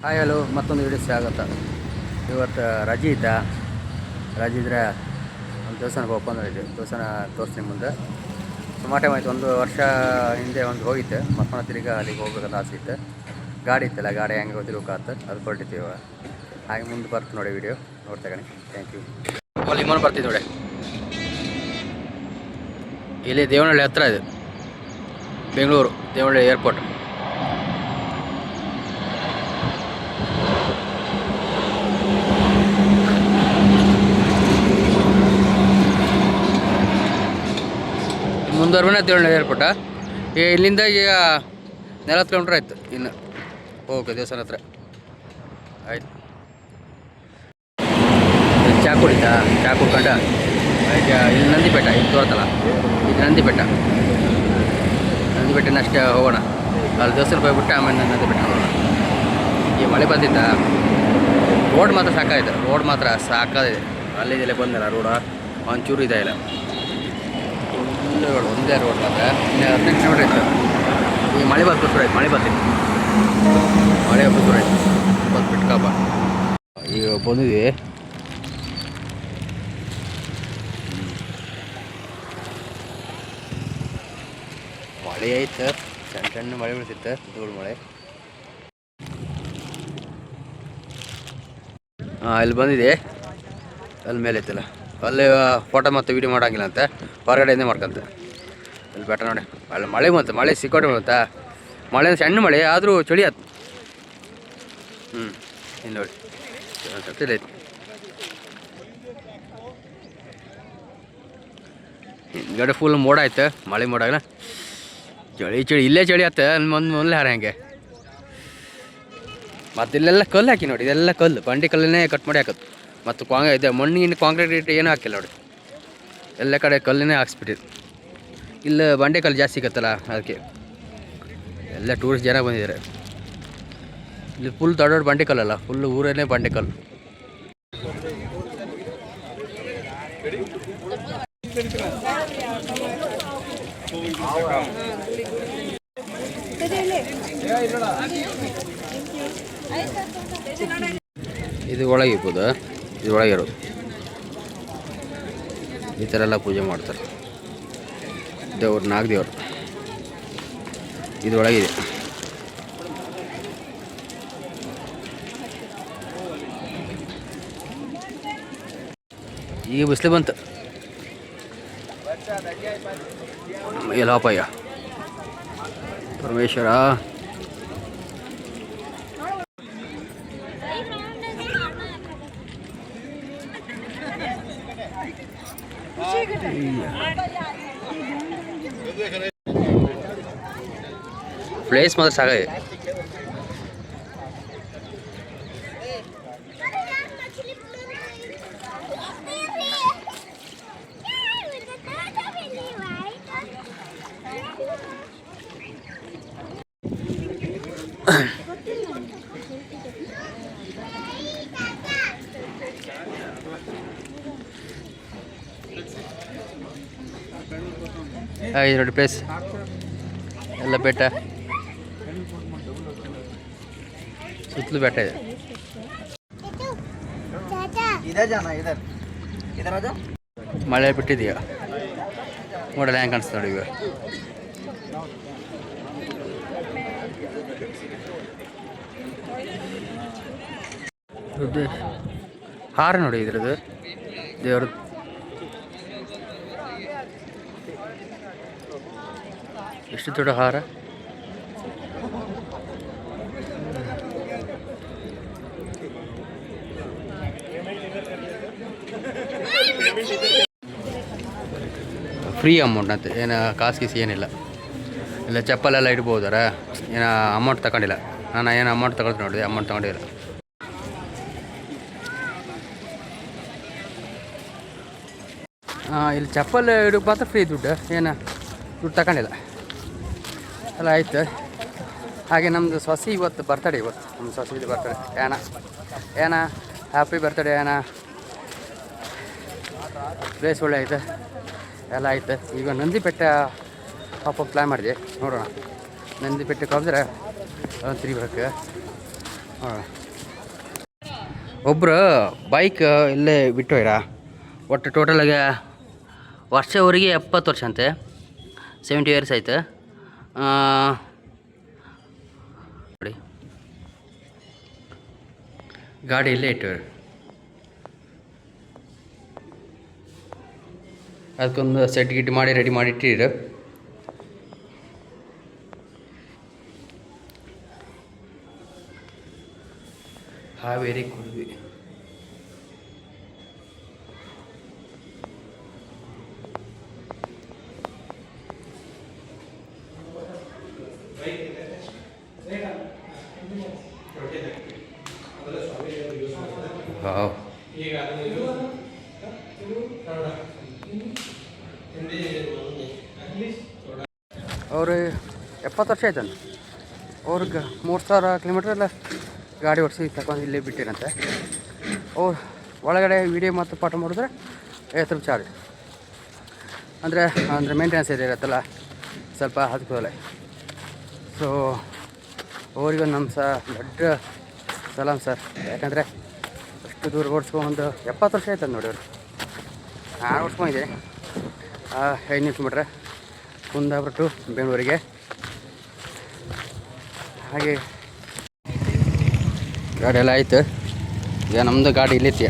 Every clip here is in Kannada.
ಹಾಯ್ ಹಲೋ, ಮತ್ತೊಂದು ವಿಡಿಯೋ ಸ್ವಾಗತ. ಇವತ್ತು ರಜೆ ಇದ್ದ. ರಜೆ ಇದ್ದರೆ ಒಂದು ದೇವಸ್ಥಾನಕ್ಕೆ ಓಪನ್ ಇದೆ. ದೇವಸ್ಥಾನ ತೋರಿಸ್ತೀನಿ ಮುಂದೆ. ಸುಮಾರು ಟೈಮ್ ಆಯಿತು, 1 ವರ್ಷ ಹಿಂದೆ ಒಂದು ಹೋಗಿದ್ದೆ. ಮತ್ತೆ ತಿರ್ಗಿ ಅಲ್ಲಿಗೆ ಹೋಗ್ಬೇಕಂತ ಆಸೆ ಇತ್ತು. ಗಾಡಿ ಇತ್ತಲ್ಲ, ಗಾಡಿ ಹೆಂಗೆ ಗೊತ್ತಿರೋಕಾತ ಅದು ಹೊರಟಿದ್ದೀವಿ. ಹಾಗೆ ಮುಂದೆ ಬರ್ತು ನೋಡಿ ವಿಡಿಯೋ ನೋಡ್ತಾ ಕಣಿ. Thank you. ಅಲ್ಲಿ ವಿಮಾನ ಬರ್ತಿದ್ದು ನೋಡಿ. ಇಲ್ಲಿ ದೇವನಹಳ್ಳಿ ಹತ್ರ ಇದೆ, ಬೆಂಗಳೂರು ದೇವನಹಳ್ಳಿ ಏರ್ಪೋರ್ಟ್. ಮುಂದುವರೆನೇ ದೇವನಹಳ್ಳಿ ಏರ್ಪೋರ್ಟ. ಇಲ್ಲಿಂದ ಈಗ 40 ಕಿಲೋಮೀಟ್ರ್ ಆಯಿತು ಇನ್ನು ಓಕೆ ದೇವಸ್ಥಾನ ಹತ್ರ. ಆಯ್ತು, ಚಾ ಕುಡಿತಾ? ಚಾ ಕುಡ್ಕೊಂಡ ಈಗ ಇಲ್ಲಿ ನಂದಿ ಬೆಟ್ಟ ಇಲ್ಲಿ ತೋರ್ತಲ್ಲ, ಇದು ನಂದಿ ಬೆಟ್ಟ. ನಂದಿ ಬೆಟ್ಟನ ಅಷ್ಟೇ ಹೋಗೋಣ. ಅಲ್ಲಿ ದೇವಸ್ಥಾನಕ್ಕೆ ಹೋಗ್ಬಿಟ್ಟು ಆಮೇಲೆ ನಂದಿ ಬೆಟ್ಟ ಹೋಗೋಣ. ಈ ಮಳೆ ಬಂದಿದ್ದ, ರೋಡ್ ಮಾತ್ರ ಸಾಕಾಗಿದೆ. ರೋಡ್ ಮಾತ್ರ ಸಾಕಾಗಿದೆ. ಅಲ್ಲಿದೆಲ್ಲ ಬಂದಲ್ಲ ರೋಡ, ಒಂಚೂರು ಇದೆ ಇಲ್ಲ. ಒಂದೇ ರೋಡ್ ಮಾತ್ರ. 15 ಕಿಲೋಮೀಟ್ರ್ ಇತ್ತು. ಈಗ ಮಳೆ ಬಂದು ಶುರು ಆಯ್ತು. ಮಳೆ ಬಂದಿತ್ತು, ಮಳೆ ಹಬ್ಬ ಶುರು ಆಯ್ತು. ಬಂದ್ಬಿಟ್ಟು ಕಾಪ ಈಗ ಬಂದಿದ್ವಿ. ಮಳೆ ಆಯ್ತು, ಸಣ್ಣ ಸಣ್ಣ ಮಳೆ ಬೀಳ್ತಿತ್ತು, ಧೂಳು ಮಳೆ. ಇಲ್ಲಿ ಬಂದಿದೆ. ಅಲ್ಲಿ ಮೇಲೆ ಐತಲ್ಲ, ಅಲ್ಲಿ ಫೋಟೋ ಮತ್ತು ವೀಡಿಯೋ ಮಾಡೋಂಗಿಲ್ಲ ಅಂತ ಹೊರಗಡೆಯಿಂದ ಮಾಡ್ಕೊಂತ. ಅಲ್ಲಿ ಬೆಟ್ಟ ನೋಡಿ. ಅಲ್ಲಿ ಮಳೆ ಬಂತು, ಮಳೆ ಸಿಕ್ಕೋಟೆ ಬಂತ. ಮಳೆ ಸಣ್ಣ ಮಳೆ ಆದರೂ ಚಳಿ ಆಯ್ತು. ಇಲ್ಲಿ ನೋಡಿ ಚಳಿ ಆಯ್ತು. ಹಿಂದ್ಗಡೆ ಫುಲ್ ಮೋಡ ಆಯ್ತು, ಮಳೆ ಮೋಡಾಗಲ್ಲ. ಚಳಿ ಇಲ್ಲೇ ಚಳಿ ಆಯ್ತು. ಅಲ್ಲಿ ಮೊದಲೇ ಹಾರ ಹೆಂಗೆ ಮತ್ತು ಇಲ್ಲೆಲ್ಲ ಕಲ್ಲು ಹಾಕಿ ನೋಡಿ. ಇದೆಲ್ಲ ಕಲ್ಲು, ಬಂಡಿ ಕಲ್ಲನ್ನೇ ಕಟ್ ಮಾಡಿ ಹಾಕೋದು. ಮತ್ತು ಇದೆ ಮಣ್ಣಿನ ಕಾಂಕ್ರೀಟ್ ಏನೂ ಹಾಕಿಲ್ಲ ನೋಡಿ. ಎಲ್ಲ ಕಡೆ ಕಲ್ಲನ್ನೇ ಹಾಕ್ಸ್ಬಿಟ್ಟಿದ್ದು. ಇಲ್ಲಿ ಬಂಡೆ ಕಲ್ಲು ಜಾಸ್ತಿ ಸಿಗತ್ತಲ್ಲ, ಅದಕ್ಕೆ ಎಲ್ಲ ಟೂರಿಸ್ಟ್ ಜನ ಬಂದಿದ್ದಾರೆ. ಇಲ್ಲಿ ಫುಲ್ ದೊಡ್ಡ ದೊಡ್ಡ ಬಂಡೆ ಕಲ್ಲಲ್ಲ, ಫುಲ್ ಊರನ್ನೇ ಬಂಡೆ ಕಲ್ಲು. ಇದು ಒಳಗೆ ಇರ್ಬೋದು, ಇದು ಒಳಗೆ ಇರೋದು. ಈ ಥರ ಎಲ್ಲ ಪೂಜೆ ಮಾಡ್ತಾರೆ ದೇವ್ರು, 4 ದೇವರು ಇದು ಒಳಗಿದೆ. ಈಗ ಬಿಸಿಲು ಬಂತು. ಎಲ್ಲಪ್ಪಯ್ಯ ಪರಮೇಶ್ವರ. ಪ್ಲೇಸ್ ಮಾತ್ರ ಸಾಕಾಗಿದೆ. ಇದು ನೋಡಿ ಪ್ಲೇಸ್ ಎಲ್ಲ ಬೆಟ್ಟ, ಸುತ್ತಲೂ ಬೆಟ್ಟ ಇದೆ. ಮಳೆ ಬಿಟ್ಟಿದೀಗ ನೋಡಲ್ಲ ಹೆಂಗೆ ಕಾಣಿಸ್ತಾ ನೋಡಿ. ಈಗ ಹಾರ ನೋಡಿ ಇದ್ರದ್ದು ದೇವ್ರ. ಎಷ್ಟು ದೊಡ್ಡ ಹಾರ. ಫ್ರೀ ಅಮೌಂಟ್ ಅಂತ, ಏನು ಕಾಸು ಗೀಸು ಏನಿಲ್ಲ. ಇಲ್ಲ ಚಪ್ಪಲೆಲ್ಲ ಇಡ್ಬೋದಾರ, ಏನೋ ಅಮೌಂಟ್ ತಗೊಂಡಿಲ್ಲ. ನಾನು ಏನು ಅಮೌಂಟ್ ತಗೊಳ್ತೀನಿ ನೋಡಿದೆ, ಅಮೌಂಟ್ ತಗೊಂಡಿಲ್ಲ. ಇಲ್ಲಿ ಚಪ್ಪಲ್ ಇಡೋಕೆ ಮಾತ್ರ ಫ್ರೀ ದುಡ್ಡು, ಏನು ದುಡ್ಡು ತಗೊಂಡಿಲ್ಲ. ಎಲ್ಲ ಆಯ್ತು. ಹಾಗೆ ನಮ್ಮದು ಸೊಸೆ ಇವತ್ತು ಬರ್ತಡೇ. ಇವತ್ತು ನಮ್ಮ ಸೊಸೆದು ಬರ್ತಡೇ. ಏನ ಹ್ಯಾಪಿ ಬರ್ತಡೇ ಏನ. ಪ್ಲೇಸ್ ಒಳ್ಳೆ ಐತೆ, ಎಲ್ಲ ಆಯ್ತು. ಈಗ ನಂದಿ ಬೆಟ್ಟ ಪಾಪ ಪ್ಲ್ಯಾನ್ ಮಾಡಿದೆ, ನೋಡೋಣ. ನಂದಿ ಬೆಟ್ಟಕ್ಕೆ ಹೋದ್ರೆ ತಿರುಗಬೇಕು. ಒಬ್ಬರು ಬೈಕ್ ಇಲ್ಲೇ ಬಿಟ್ಟು ಹೋಯ್ರಾ. ಒಟ್ಟು ಟೋಟಲಾಗಿ ವರ್ಷವರೆಗೆ 70 ವರ್ಷ ಅಂತೆ, 70 ಇಯರ್ಸ್ ಆಯ್ತು ನೋಡಿ. ಗಾಡಿ ಇಲ್ಲೇ ಇಟ್ಟು ಅದಕ್ಕೊಂದು ಸೆಟ್ ಗಿಟ್ ಮಾಡಿ ರೆಡಿ ಮಾಡಿ ಇಟ್ಟಿರು. ಹಾವೇರಿ ಕುರ್ವಿ ಅವರು 70 ವರ್ಷ ಆಯ್ತಂತ. ಅವ್ರಿಗೆ 3000 ಕಿಲೋಮೀಟ್ರ್ ಎಲ್ಲ ಗಾಡಿ ಓಡಿಸಿ ತಗೊಂಡು ಇಲ್ಲೇ ಬಿಟ್ಟಿರಂತೆ. ಅವ್ರು ಒಳಗಡೆ ವೀಡಿಯೋ ಮತ್ತು ಪಾಠ ಮಾಡಿದ್ರೆ 50 ಚಾರ್ಜ್. ಅಂದರೆ ಮೇಂಟೆನೆನ್ಸ್ ಇರುತ್ತಲ್ಲ ಸ್ವಲ್ಪ ಅದಕ್ಕೆ. ಸೊ ಅವ್ರಿಗೂ ನಮ್ಮ ದೊಡ್ಡ ಸಲಾಮ್ ಸರ್. ಯಾಕಂದರೆ ಅಷ್ಟು ದೂರ ಓಡಿಸ್ಕೊಂಡು 70 ವರ್ಷ ಆಯ್ತಂದು ನೋಡಿ ಅವರು. ನಾನು ಓಡಿಸ್ಕೊಂಡಿದ್ದೀನಿ 5 ಕಿಲೋಮೀಟ್ರ್ ಕುಂದಾಪುರ ಟು ಬೆಂಗಳೂರಿಗೆ. ಹಾಗೆ ಗಾಡಿ ಎಲ್ಲ ಆಯಿತು. ಈಗ ನಮ್ಮದು ಗಾಡಿ ಇಲ್ಲಿತ್ತೀಯ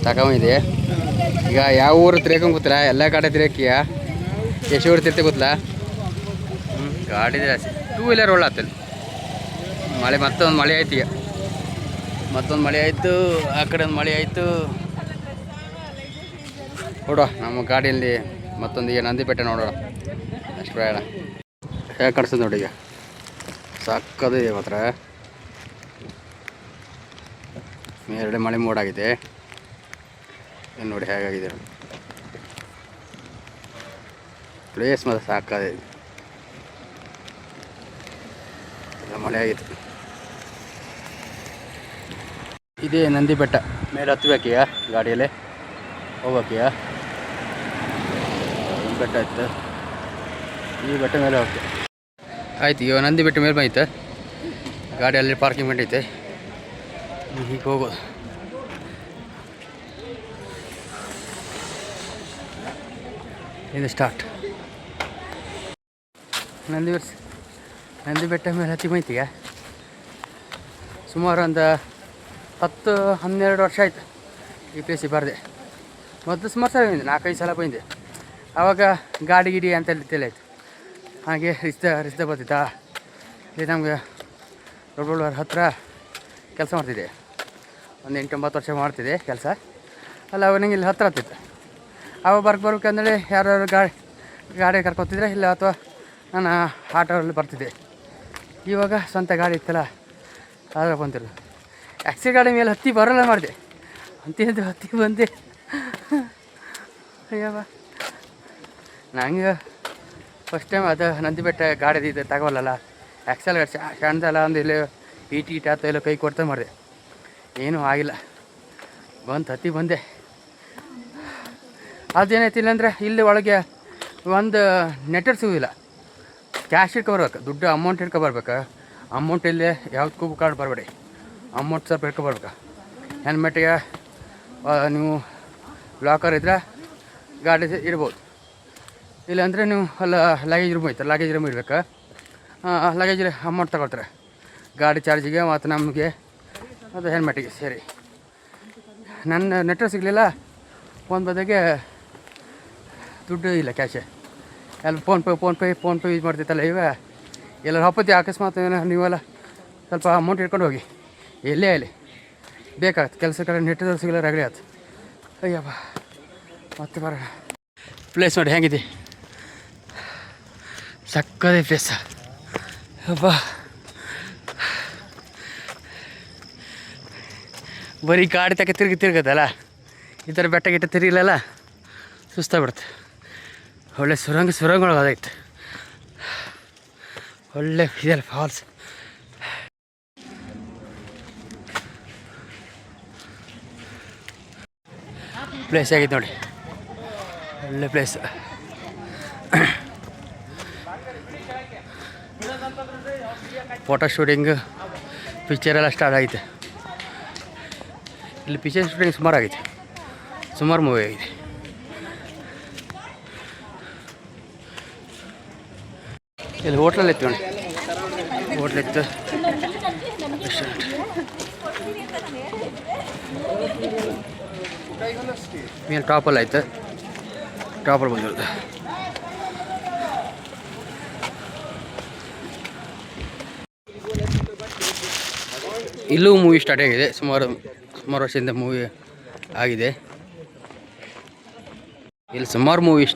ತಗೊಂಡಿದೆ. ಈಗ ಯಾವ ಊರು ತಿರ್ಕೊಂಡ್ ಗೊತ್ತಿಲ್ಲ, ಎಲ್ಲ ಗಾಡಿ ತಿರ್ಕಿಯ ಎಷ್ಟು ಊರು ತಿರ್ತಿ ಗೊತ್ತಿಲ್ಲ. ಗಾಡಿ ಟೂ ವೀಲರ್ ಒಳ್ಳಾಗ್ತಲ್ಲ. ಮತ್ತೊಂದು ಮಳೆ ಆಯ್ತು. ಈಗ ಮತ್ತೊಂದು ಮಳೆ ಆಯಿತು, ಆ ಕಡೆ ಒಂದು ಮಳೆ ಆಯಿತು. ನೋಡುವ ನಮ್ಮ ಗಾಡಿಯಲ್ಲಿ ಮತ್ತೊಂದು ಈಗ ನಂದಿ ಬೆಟ್ಟ ನೋಡೋಣ. ಅಷ್ಟು ಬೇಡ ಹೇಗೆ ಕಾಣಿಸ್ತದೆ ನೋಡಿ. ಈಗ ಸಾಕದು ಮಾತ್ರ ಮೇಲ್ಗಡೆ ಮಳೆ ಮೋಡಾಗಿದೆ. ಏನು ನೋಡಿ ಹೇಗಾಗಿದೆ ಪ್ಲೇಸ್ ಮಾತ್ರ ಸಾಕದೆ. ಎಲ್ಲ ಮಳೆ ಆಗಿತ್ತು. ಇದೇ ನಂದಿ ಬೆಟ್ಟ. ಮೇಲೆ ಹತ್ತಬೇಕೀಗ ಗಾಡಿಯಲ್ಲೇ ಹೋಗೋಕೀಗ. ಬೆಟ್ಟ ಆಯ್ತು, ಈ ಬೆಟ್ಟ ಮೇಲೆ ಹೋಗ್ತದೆ ಆಯ್ತು. ಈಗ ನಂದಿ ಬೆಟ್ಟ ಮೇಲೆ ಬಂದಿತ್ತು. ಗಾಡಿಯಲ್ಲಿ ಪಾರ್ಕಿಂಗ್ ಮಾಡೈತೆ. ಹೀಗೆ ಹೋಗೋದು. ಇದು ಸ್ಟಾರ್ಟ್. ನಂದಿ ಬೆಟ್ಟ ಮೇಲೆ ಹತ್ತಿ ಬಂತೀಗ ಸುಮಾರು ಒಂದು 10-12 ವರ್ಷ ಆಯ್ತು ಈ ಪ್ಲೇಸಿಗೆ ಬರದೆ. ಮೊದಲು ಸುಮಾರು ಸಲ ಬಂದೆ, 4-5 ಸಲ ಬಂದೆ. ಆವಾಗ ಗಾಡಿ ಗಿಡಿ ಅಂತೆಲ್ಲ ತಿಳಿಯಾಯ್ತು. ಹಾಗೆ ರಿಸ್ದ ಬರ್ತಿತ್ತಾ. ಇಲ್ಲಿ ನಮಗೆ ದೊಡ್ಡ ಹತ್ತಿರ ಕೆಲಸ ಮಾಡ್ತಿದ್ದೆ. ಒಂದು 8-9 ವರ್ಷ ಮಾಡ್ತಿದ್ದೆ ಕೆಲಸ. ಅಲ್ಲ ಅವಾಗ ನಂಗೆ ಇಲ್ಲಿ ಹತ್ತಿರ ಆಗ್ತಿತ್ತು. ಅವಾಗ ಬರ್ಬೇಕಂದ್ರೆ ಯಾರು ಗಾಡಿ ಕರ್ಕೊತಿದ್ರೆ ಇಲ್ಲ ಅಥವಾ ನಾನು ಆಟೋಲ್ಲಿ ಬರ್ತಿದ್ದೆ. ಇವಾಗ ಸ್ವಂತ ಗಾಡಿ ಇತ್ತಲ್ಲ ಆದ್ರೆ ಬಂತಿರೋದು. ಟ್ಯಾಕ್ಸಿ ಗಾಡಿ ಮೇಲೆ ಹತ್ತಿ ಬರೋಲ್ಲ ಮಾಡಿದೆ. ಹತ್ತಿ ಬಂದೆ. ಅಯ್ಯವ ನಂಗೆ ಫಸ್ಟ್ ಟೈಮ್ ಅದು ನಂದಿ ಬೆಟ್ಟ ಗಾಡಿ ಇದು ತಗೋಲ್ಲಲ್ಲ. ಆ್ಯಕ್ಸಲ್ ಗಾಡಿ ಸಣ್ಣದಲ್ಲ, ಒಂದು ಇಲ್ಲಿ ಈಟ್ ಆತ ಎಲ್ಲ ಕೈ ಕೊಡ್ತಾ ಮಾಡಿದೆ. ಏನೂ ಆಗಿಲ್ಲ. ಹತ್ತಿ ಬಂದೆ. ಅದೇನೈತಿ ಇಲ್ಲಾಂದರೆ ಇಲ್ಲಿ ಒಳಗೆ ಒಂದು ನೆಟ್ವರ್ಕ್ ಸಿಗೋದಿಲ್ಲ. ಕ್ಯಾಶ್ ಇಟ್ಕೊಬರ್ಬೇಕು, ದುಡ್ಡು ಅಮೌಂಟ್ ಇಟ್ಕೊಬರ್ಬೇಕು. ಅಮೌಂಟ್ ಇಲ್ಲೇ ಯಾವುದಕ್ಕೂ ಕಾರ್ಡ್ ಬರಬೇಡಿ. ಅಮೌಂಟ್ ಸ್ವಲ್ಪ ಇಟ್ಕೊಬರ್ಬೇಕು. ಹೆಲ್ಮೆಟ್ಟಿಗೆ ನೀವು ಲಾಕರ್ ಇದ್ದರೆ ಗಾಡಿ ಇಡ್ಬೋದು. ಇಲ್ಲಾಂದರೆ ನೀವು ಅಲ್ಲ ಲಗೇಜ್ ರೂಮ್ ಐತೆ, ಲಗೇಜ್ ರೂಮ್ ಇಡ್ಬೇಕು. ಲಗೇಜ್ ಅಮೌಂಟ್ ತಗೊಳ್ತಾರೆ ಗಾಡಿ ಚಾರ್ಜಿಗೆ ಮತ್ತು ನಮಗೆ ಅದು ಹೆಲ್ಮೆಟ್ಟಿಗೆ ಸೇರಿ. ನನ್ನ ನೆಟ್ವರ್ಕ್ ಸಿಗಲಿಲ್ಲ. ಫೋನ್ ಬದಲಿಗೆ ದುಡ್ಡು ಇಲ್ಲ, ಕ್ಯಾಶೆ ಎಲ್ಲ ಫೋನ್ ಪೇ ಯೂಸ್ ಮಾಡ್ತಿತ್ತಲ್ಲ. ಈಗ ಎಲ್ಲರೂ ಹಪ್ಪತ್ತಿ ಅಕಸ್ಮಾತ್ ನೀವೆಲ್ಲ ಸ್ವಲ್ಪ ಅಮೌಂಟ್ ಇಟ್ಕೊಂಡು ಹೋಗಿ. ಎಲ್ಲೇ ಅಲ್ಲಿ ಬೇಕಾಗತ್ತೆ ಕೆಲಸ ಕಡೆ ನೆಟ್ವರ್ಕ್ ಸಿಗಲ್ಲ, ರಗಡೆ ಆಯ್ತು. ಅಯ್ಯಪ್ಪ ಮತ್ತೆ ಬರೋಣ. ಪ್ಲೇಸ್ ನೋಡಿ ಹೆಂಗಿದೆ, ಸಕ್ಕದೇ ಪ್ಲೇಸ್. ಅಪ್ಪ ಬರೀ ಗಾಡಿ ತಕ್ಕ ತಿರುಗತ್ತಲ್ಲ, ಈ ಥರ ಬೆಟ್ಟ ಗಿಟ್ಟ ತಿರುಗಿಲ್ಲಲ್ಲ ಸುಸ್ತಾಗ್ಬಿಡುತ್ತೆ. ಒಳ್ಳೆ ಸುರಂಗಗಳು ಅದಾಯ್ತು. ಒಳ್ಳೆ ಇದೆಲ್ಲ ಫಾಲ್ಸ್. ಪ್ಲೇಸ್ ಆಗಿತ್ತು ನೋಡಿ, ಒಳ್ಳೆ ಪ್ಲೇಸ್. ಫೋಟೋ ಶೂಟಿಂಗ್ ಪಿಕ್ಚರ್ ಎಲ್ಲ ಸ್ಟಾರ್ಟ್ ಆಗೈತೆ. ಇಲ್ಲಿ ಪಿಕ್ಚರ್ ಶೂಟಿಂಗ್ ಸುಮಾರು ಆಗೈತೆ, ಸುಮಾರು ಮೂವಿ ಆಗಿದೆ. ಇಲ್ಲಿ ಹೋಟ್ಲಲ್ಲಿ ಇತ್ತು ನೋಡಿ, ಹೋಟ್ಲಿತ್ತು, ರೆಸ್ಟೋರೆಂಟ್. ಮೇಲೆ ಟಾಪಲ್ಲಿ ಆಯ್ತು, ಟಾಪಲ್ಲಿ ಬಂದಿರುತ್ತೆ. ಇಲ್ಲೂ ಮೂವಿ ಸ್ಟಾರ್ಟ್ ಆಗಿದೆ, ಸುಮಾರು ವರ್ಷದಿಂದ ಮೂವಿ ಆಗಿದೆ. ಇಲ್ಲಿ ಸುಮಾರು ಮೂವಿ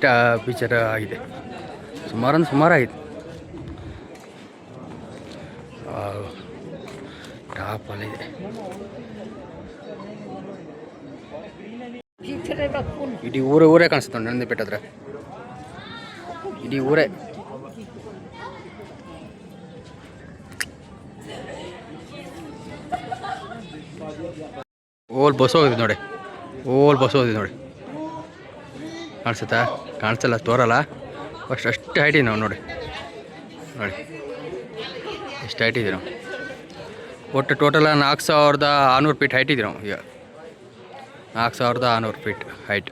ಪಿಕ್ಚರ್ ಆಗಿದೆ, ಸುಮಾರು ಆಗಿದೆ. ಟಾಪಲ್ಲಿದೆ. ಇಡೀ ಊರೇ ಕಾಣಿಸುತ್ತೆ ನಂದಿ ಬೆಟ್ಟ ಹತ್ರ, ಇಡೀ ಊರೇ. ಬಸ್ ಹೋಗಿದೆ ನೋಡಿ, ಬಸ್ ಹೋಗಿದೆ ನೋಡಿ, ಕಾಣಿಸುತ್ತಾ? ಕಾಣಿಸಲ್ಲ, ತೋರಲ್ಲ. ಅಷ್ಟು ಹೈಟ್ ಇದೆ ನಾವು ನೋಡಿ ಎಷ್ಟು ಹೈಟ್ ಇದೆ ನಾವು. ಒಟ್ಟು ಟೋಟಲ್ 4600 ಫೀಟ್ ಹೈಟ್ ಇದೆ ನಾವು. ಈಗ 4600 ಫೀಟ್ ಹೈಟ್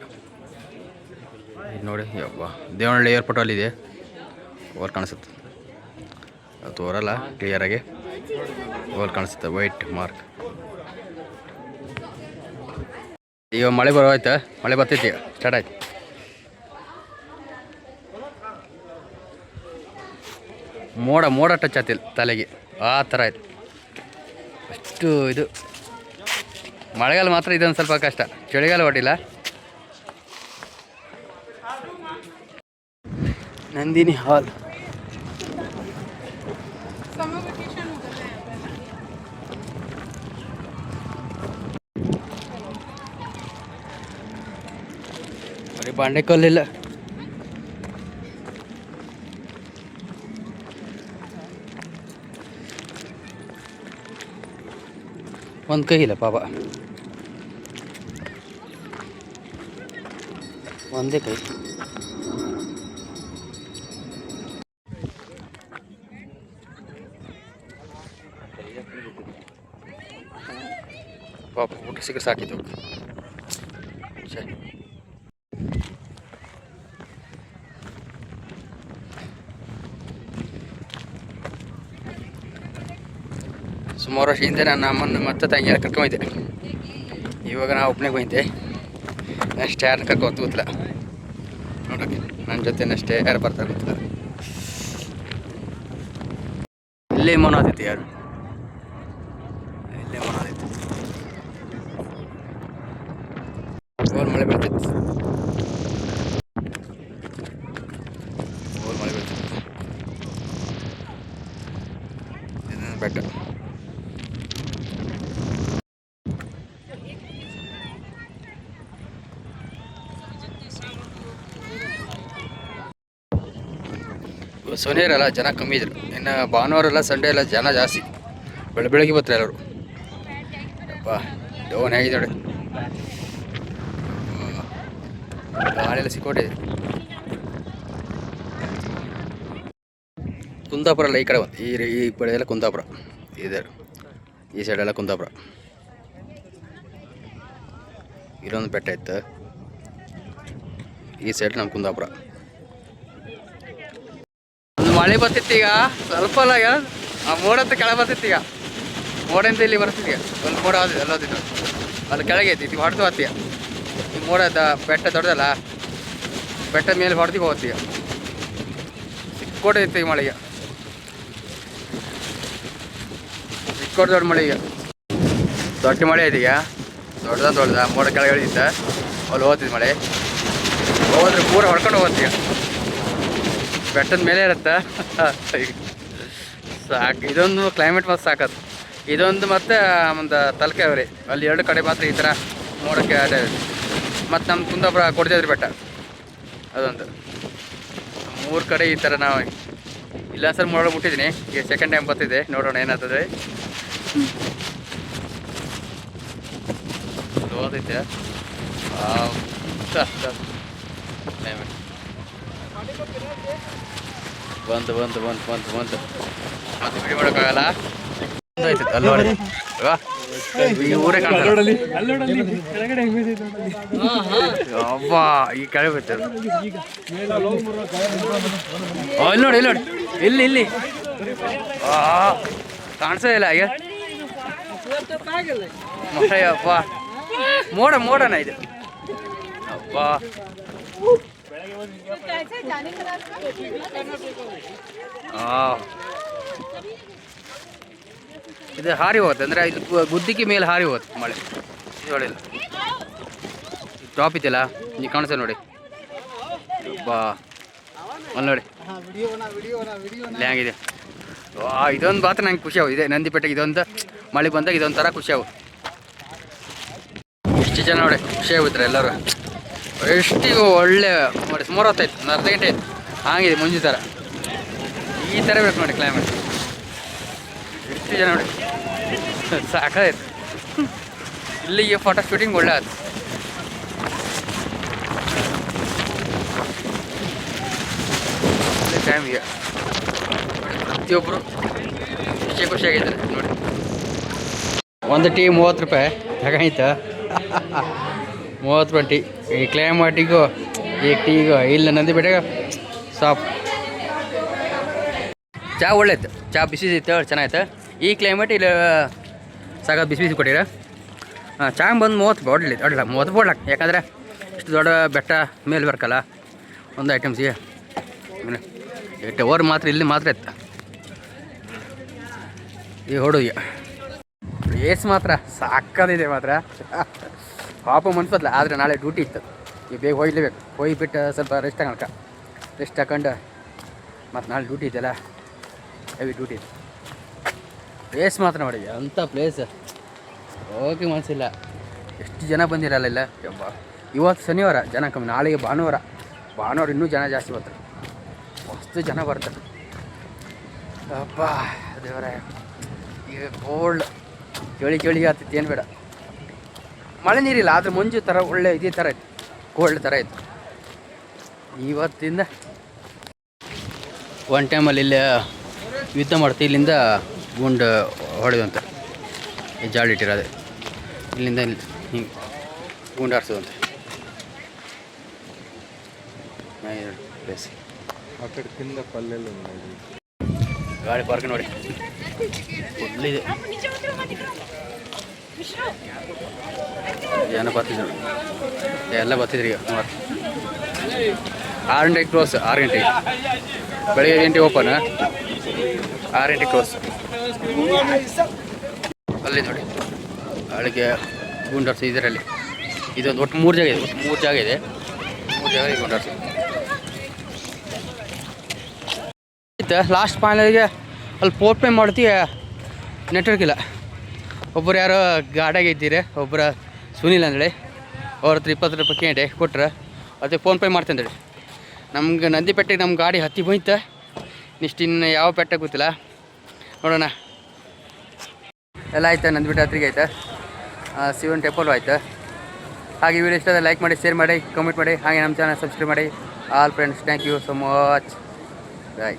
ಇದು ನೋಡಿ. ಯಪ್ಪ, ದೇವನಹಳ್ಳಿ ಏರ್ಪೋರ್ಟಲ್ಲಿದೆ, ಓಲ್ ಕಾಣಿಸುತ್ತೆ. ಅದು ತೋರಲ್ಲ ಕ್ಲಿಯರಾಗಿ, ಓಲ್ ಕಾಣಿಸುತ್ತೆ, ವೈಟ್ ಮಾರ್ಕ್. ಈಗ ಮಳೆ ಬರೋಯ್ತಾ, ಮಳೆ ಬರ್ತೈತಿ, ಈಗ ಸ್ಟಾರ್ಟ್ ಆಯ್ತು. ಮೋಡ ಟಚ್ ಆಗ್ತಿಲ್ಲ ತಲೆಗೆ, ಆ ಥರ ಆಯ್ತು. ಅಷ್ಟು ಇದು ಮಳೆಗಾಲ ಮಾತ್ರ ಇದೊಂದು ಸ್ವಲ್ಪ ಕಷ್ಟ, ಚಳಿಗಾಲ ಒಡ್ಡಿಲ್ಲ. ನಂದಿನಿ ಹಾಲ್ ಬರೀ ಬಂಡೆಕಲ್ಲಿಲ್ಲ. ಒಂದು ಕೈ ಇಲ್ಲ ಪಾಪ, ಒಂದೇ ಕೈ. ಪಾಪ ಊಟ ಸಿಕ್ಕರೆ ಸಾಕಿತ್ತು. ಸುಮಾರು ವರ್ಷ ಹಿಂದೆ ನಾನು ನಮ್ಮನ್ನು ಮತ್ತೆ ತಂಗಿಯಾರ ಕರ್ಕೊಂಡ್ದೆ. ಇವಾಗ ನಾವು ಒಬ್ಬನೇ ಹೋಗಿದ್ದೆ, ನೆಕ್ಸ್ಟ್ ಯಾರನ್ನ ಕರ್ಕೊಂಡು ಗೊತ್ತಿಲ್ಲ ನೋಡೋಕ್ಕೆ. ನನ್ನ ಜೊತೆ ನೆಕ್ಸ್ಟ್ ಯಾರು ಬರ್ತಾರೆ ಗೊತ್ತಿಲ್ಲ. ಇಲ್ಲೇ ಮೌನ ಆದೈತಿ, ಯಾರು ಇಲ್ಲೇ ಮೌನ ಆದೈತಿ. ಓಲ್ ಮಳೆ ಬೀಳ್ತೈತಿ, ಓಲ್ ಮಳೆ ಬೀಳ್ತೈತಿ. ಇದನ್ನು ಬೆಟ್ಟ. ಸೊನೆಯರೆಲ್ಲ ಜನ ಕಮ್ಮಿ ಇದ್ರು, ಇನ್ನು ಭಾನುವಾರ ಸಂಡೇ ಎಲ್ಲ ಜನ ಜಾಸ್ತಿ. ಬೆಳಗ್ಗೆ ಬರ್ತಾರೆ ಎಲ್ಲರು. ಅಪ್ಪ ಡೋನ್ ಹೇಗಿದೆ ನೋಡಿ, ಗಾಳೆಲ್ಲ ಸಿಕ್ಕೋಟಿದೆ. ಕುಂದಾಪುರ ಎಲ್ಲ ಈ ಕಡೆ ಬಂದು ಈ ಕಡೆ ಎಲ್ಲ ಕುಂದಾಪುರ ಇದೆ, ಈ ಸೈಡೆಲ್ಲ ಕುಂದಾಪುರ. ಇಲ್ಲೊಂದು ಬೆಟ್ಟ ಇತ್ತು, ಈ ಸೈಡ್ ನಮ್ಮ ಕುಂದಾಪುರ. ಮಳೆ ಬರ್ತಿತ್ತು, ಈಗ ಸ್ವಲ್ಪ ಅಲ್ಲ, ಆ ಮೋಡಂತ ಕೆಳಗೆ ಬರ್ತಿತ್ತು. ಈಗ ಮೋಡಿಂದ ಇಲ್ಲಿ ಬರ್ತಿತ್ತು, ಈಗ ಒಂದು ಮೋಡ ಆದಿತ್ತು ಎಲ್ಲೋದಿತ್ತು, ಅಲ್ಲಿ ಕೆಳಗೆ ಐತಿ. ಈಗ ಹೊಡೆದು ಹತ್ತೀಯ, ಈ ಮೋಡದ ಬೆಟ್ಟ ದೊಡ್ಡದಲ್ಲ, ಬೆಟ್ಟದ ಮೇಲೆ ಹೊಡೆದು ಹೋಗ್ತೀಯ. ಸಿಕ್ಕೋಟೆ ಇತ್ತು ಈ ಮಳೆಗೆ, ಸಿಕ್ಕೋಟೆ ದೊಡ್ಡ ಮಳೆ. ಈಗ ದೊಡ್ಡ ಮಳೆ ಐತಿ, ಈಗ ದೊಡ್ಡದ ಮೋಡ ಕೆಳಗೆ ಇಳಿದಿತ್ತ, ಅಲ್ಲಿ ಹೋಗ್ತಿದ್ದು ಮಳೆ. ಹೋದ್ರೆ ಪೂರ ಹೊಡ್ಕೊಂಡು ಹೋಗ್ತೀಯ, ಬೆಟ್ಟದ ಮೇಲೆ ಇರುತ್ತೆ. ಸಾಕು, ಇದೊಂದು ಕ್ಲೈಮೇಟ್ ಮತ್ತು ಸಾಕತ್ತು. ಇದೊಂದು ಮತ್ತು ಒಂದು ತಲಕಾವೇರಿ, ಅಲ್ಲಿ 2 ಕಡೆ ಮಾತ್ರ ಈ ಥರ ಮೋಡಕ್ಕೆ ಅದೇ. ಮತ್ತು ನಮ್ಮ ಕುಂದಾಪುರ ಕೊಡ್ತಿದ್ರಿ ಬೆಟ್ಟ, ಅದೊಂದು 3 ಕಡೆ ಈ ಥರ. ನಾವು ಇಲ್ಲ ಸರ್ ಮೋಡ ಮುಟ್ಟಿದ್ದೀನಿ, ಈಗ ಸೆಕೆಂಡ್ ಟೈಮ್ ಬರ್ತಿದ್ದೆ, ನೋಡೋಣ ಏನಾಗ್ತದೆ. ಓದೈತೆ ಕ್ಲೈಮೇಟ್. ಬಂತು ಮತ್ತೆ ವಿಡಿಯೋ ಮಾಡೋಕ್ಕಾಗಲ್ಲ. ಅನ್ಸುತ್ತೆ ಅಲ್ಲಿ ನೋಡಿ ಈ ಊರೇ ಕಾಣ್ತದೆ ಅಬ್ಬಾ ಈ ಕೆಳಗೆ ಬರ್ತದೆ ಇಲ್ಲಿ ನೋಡಿ ಇಲ್ಲಿ ನೋಡಿ ಇಲ್ಲಿ ಕಾಣಿಸೋದೇ ಇಲ್ಲ ಹಾಗೆ ಅಪ್ಪ ಮೋಡನ ಇದು ಅಪ್ಪ ಇದು ಹಾರಿ ಹೋಗುತ್ತೆ ಅಂದರೆ ಇದು ಗುದ್ದಿಗೆ ಮೇಲೆ ಹಾರಿ ಹೋಗುತ್ತೆ ಮಳೆ ನೋಡಿಲ್ಲ ಟಾಪ್ ಇದೆಯಲ್ಲ ನೀವು ಕಾಣಿಸ ನೋಡಿ ಬಾ ಅಲ್ಲಿ ನೋಡಿ ಹೆಂಗಿದೆ ಇದೊಂದು ಮಾತ್ರ ನಂಗೆ ಖುಷಿ ಆಗುತ್ತೆ ಇದೆ ನಂದಿಪೇಟೆಗೆ ಇದೊಂದು ಮಳೆ ಬಂದಾಗ ಇದೊಂಥರ ಖುಷಿ ಆಗುತ್ತೆ ಎಷ್ಟು ಜನ ನೋಡಿ ಖುಷಿ ಆಗುತ್ತೆ ಎಲ್ಲರೂ ಎಷ್ಟು ಒಳ್ಳೆ ನೋಡಿ ಸುಮಾರು ಹೊತ್ತಾಯ್ತು ಒಂದು ಅರ್ಧ ಗಂಟೆ ಆಯ್ತು ಹಾಗಿದೆ ಮುಂಜಿ ಥರ ಈ ಥರ ಬೇಕು ನೋಡಿ ಕ್ಲೈಮೇಟ್ ಎಷ್ಟು ಜನ ನೋಡಿ ಸಾಕಾಯ್ತು ಇಲ್ಲಿಗೆ ಫೋಟೋ ಶೂಟಿಂಗ್ ಒಳ್ಳೆ ಆಯ್ತು ಟೈಮಿಗೆ ಪ್ರತಿಯೊಬ್ಬರು ಖುಷಿಯಾಗಿದ್ದಾರೆ ನೋಡಿ ಒಂದು ಟೀ 30 ರೂಪಾಯಿ ತಗಾಯ್ತು 30 ರೂಪಾಯಿ ಟೀ ಈ ಕ್ಲೈಮೇಟಿಗೂ ಈ ಟೀಗೂ ಇಲ್ಲ ನಂದಿಪೇಟೆಗೆ ಸಾಪ್ ಚಹಾ ಒಳ್ಳೇದು ಚಹಾ ಬಿಸಿ ಇತ್ತು ಚೆನ್ನಾಗಿತ್ತು ಈ ಕ್ಲೈಮೇಟ್ ಇಲ್ಲಿ ಸಾಕ ಬಿಸಿ ಕೊಟ್ಟಿರ ಚಹಾ ಬಂದು 30 ರೂಪಾಯಿ ಒಡ್ಲಿಲ್ಲ 30 ರೂಪಾಯಿ ಒಡ್ಲಾಕ ಯಾಕಂದರೆ ಇಷ್ಟು ದೊಡ್ಡ ಬೆಟ್ಟ ಮೇಲೆ ಬರ್ಕಲ್ಲ ಒಂದು ಐಟಮ್ಸಿಗೆ ಟವರ್ ಮಾತ್ರ ಇಲ್ಲಿ ಮಾತ್ರ ಇತ್ತು ಈ ಹೊಡುಗೆ ಪ್ಲೇಸ್ ಮಾತ್ರ ಸಾಕದಿದೆ ಮಾತ್ರ ಪಾಪ ಮನ್ಸಲ್ಲ ಆದರೆ ನಾಳೆ ಡ್ಯೂಟಿ ಇತ್ತು ಈಗ ಬೇಗ ಹೋಗ್ಲೇಬೇಕು ಹೋಗಿಬಿಟ್ಟು ಸ್ವಲ್ಪ ರೆಸ್ಟ್ ತಗೊಂಡು ಮತ್ತು ನಾಳೆ ಡ್ಯೂಟಿ ಇದೆಯಲ್ಲ ಹೆವಿ ಡ್ಯೂಟಿ ಇದೆ ಪ್ಲೇಸ್ ಮಾತ್ರ ನೋಡಿ ಅಂಥ ಪ್ಲೇಸ್ ಹೋಗಿ ಮನಸ್ಸಿಲ್ಲ ಎಷ್ಟು ಜನ ಬಂದಿರಲ್ಲ ಇಲ್ಲ ಇವತ್ತು ಶನಿವಾರ ಜನ ಕಮ್ಮಿ ನಾಳೆಗೆ ಭಾನುವಾರ ಇನ್ನೂ ಜನ ಜಾಸ್ತಿ ಬರ್ತಾರೆ ಮಸ್ತು ಜನ ಬರ್ತಾರೆ ಅಪ್ಪ ದೇವರೇ ಈಗ ಕೋಲ್ಡ್ ಚಳಿಗೆ ಆಗ್ತೈತಿ ಏನು ಬೇಡ ಮಳೆ ನೀರಿಲ್ಲ ಆದರೆ ಮಂಜು ಥರ ಒಳ್ಳೆ ಇದೇ ಥರ ಇತ್ತು ಕೋಲ್ಡ್ ಥರ ಇತ್ತು ಇವತ್ತಿಂದ ಒನ್ ಟೈಮಲ್ಲಿ ಇಲ್ಲಿ ಯುದ್ಧ ಮಾಡ್ತೀವಿ ಇಲ್ಲಿಂದ ಗುಂಡು ಹೊಡೆದಂತೆ ಜಾಳಿ ಇಟ್ಟಿರೋದೆ ಇಲ್ಲಿಂದ ಹಿಂಗೆ ಗುಂಡು ಆಡ್ಸೋದಂತೆ ಪ್ಲೇಸ್ ಆ ಕಡೆ ಕಿಂದ ಪಲ್ಲೆಲ್ಲ ಗಾಡಿ ಪಾರ್ಕ್ ನೋಡಿ ಫುಲ್ಲಿದೆ ಜನ ಬರ್ತಿದ್ರು ಎಲ್ಲ ಬರ್ತಿದ್ರಿ ಈಗ 6 ಗಂಟೆಗೆ ಕ್ಲೋಸ್ 6 ಗಂಟೆಗೆ ಬೆಳಗ್ಗೆ 8 ಗಂಟೆಗೆ ಓಪನ್ 6 ಗಂಟೆಗೆ ಕ್ಲೋಸ್ ಅಲ್ಲಿ ನೋಡಿ ಅಲ್ಲಿಗೆ ಗುಂಡರ್ಸ್ ಇದರಲ್ಲಿ ಇದೊಂದು ಒಟ್ಟು 3 ಜಾಗ ಇದೆ 3 ಜಾಗ ಇದೆ 3 ಜಾಗ ಗುಂಡರ್ಸ್ ಲಾಸ್ಟ್ ಫೈನಲ್ಗೆ ಅಲ್ಲಿ ಫೋನ್ ಪೇ ಮಾಡ್ತೀವಿ ನೆಟ್ವರ್ಕ್ ಇಲ್ಲ ಒಬ್ಬರು ಯಾರೋ ಗಾಡಿಯಾಗ ಇದ್ದೀರಿ ಒಬ್ಬರು ಸುನಿಲ್ ಅಂದೇಳಿ ಅವ್ರ ಹತ್ರ 20 ರೂಪಾಯಿ ಕೇಂಡೆ ಕೊಟ್ರೆ ಅದಕ್ಕೆ ಫೋನ್ಪೇ ಮಾಡ್ತೇನೆ ಹೇಳಿ ನಮ್ಗೆ ನಂದಿಪೇಟೆಗೆ ನಮ್ಮ ಗಾಡಿ ಹತ್ತಿ ಹೋಯ್ತು ನೆಕ್ಸ್ಟ್ ಇನ್ನು ಯಾವ ಬೆಟ್ಟ ಗೊತ್ತಿಲ್ಲ ನೋಡೋಣ ಎಲ್ಲ ಆಯ್ತು ನಂದಿಪೇಟೆ ಹತ್ತಿಗೆ ಆಯ್ತು ಶಿವನ್ ಟೆಂಪಲ್ ಆಯ್ತು ಹಾಗೆ ವಿಡಿಯೋ ಇಷ್ಟ ಲೈಕ್ ಮಾಡಿ ಶೇರ್ ಮಾಡಿ ಕಮೆಂಟ್ ಮಾಡಿ ಹಾಗೆ ನಮ್ಮ ಚಾನಲ್ ಸಬ್ಸ್ಕ್ರೈಬ್ ಮಾಡಿ all friends thank you so much bye